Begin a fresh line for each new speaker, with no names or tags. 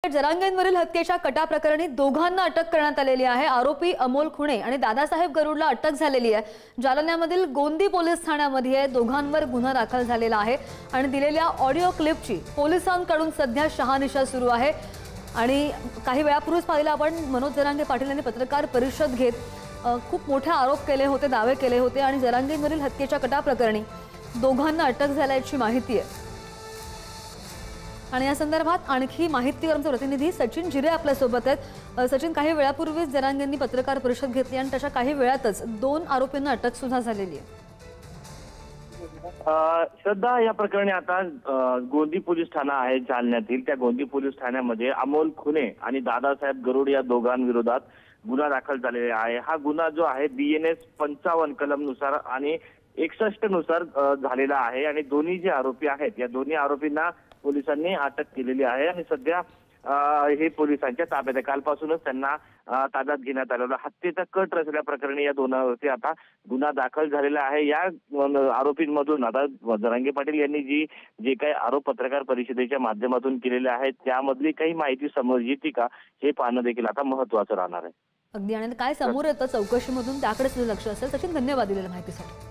जरांगेंवरील हत्येच्या कटा प्रकरणी दोघांना अटक करण्यात आलेली आहे। आरोपी अमोल खुणे आणि दादासाहेब गरुडला अटक झालेली आहे। जालन्यामधील गोंदी पोलीस ठाण्यामध्ये दोघांवर गुन्हा दाखल झालेला आहे आणि दिलेल्या ऑडिओ क्लिपची पोलिसांकडून सध्या शहानिशा सुरू आहे। आणि काही वेळापूर्वीच पाहिलं आपण मनोज जरांगे पाटील यांनी पत्रकार परिषद घेत खूप मोठे आरोप केले होते, दावे केले होते आणि जरांगेंवरील हत्येच्या कटा प्रकरणी दोघांना अटक झाल्याची माहिती आहे। आणि या संदर्भात आणखी माहिती आमचे प्रतिनिधी सचिन जिरे आपल्या सोबत आहेत। सचिन, काही वेळापूर्वीच जरांगेंनी पत्रकार परिषद घेतली आणि त्याच्या काही वेळातच दोन आरोपींना अटक सुद्धा झालेली आहे।
श्रद्धा, या प्रकरणी आता गोंदी पोलीस ठाणा आहे जालन्यातील, त्या गोंदी पोलीस ठाण्यामध्ये अमोल खुणे आणि दादासाहेब गरुड या दोघांविरोधात गुन्हा दाखल झालेला आहे। हा गुन्हा जो आहे BNS 55 कलम नुसार आणि 61 नुसार झालेला आहे आणि दोन्ही जे आरोपी आहेत या दोन्ही आरोपींना पोलिसांनी अटक केलेली आहे आणि सध्या हे पोलिसांच्या ताब्यात आहे। कालपासूनच त्यांना ताब्यात घेण्यात आलेलं। हत्येचा कट रचल्या प्रकरणी या दोघांवरती आता गुन्हा दाखल झालेला आहे। या आरोपींमधून आता जरांगे पाटील यांनी जे काही आरोप पत्रकार परिषदेच्या माध्यमातून केलेले आहेत त्यामधली काही माहिती समोर येते का हे पाहणं देखील आता महत्त्वाचं राहणार आहे।
अगदी, आणि काय समोर येतं चौकशीमधून त्याकडे लक्ष असेल। सचिन, धन्यवाद दिलेल्या माहितीसाठी।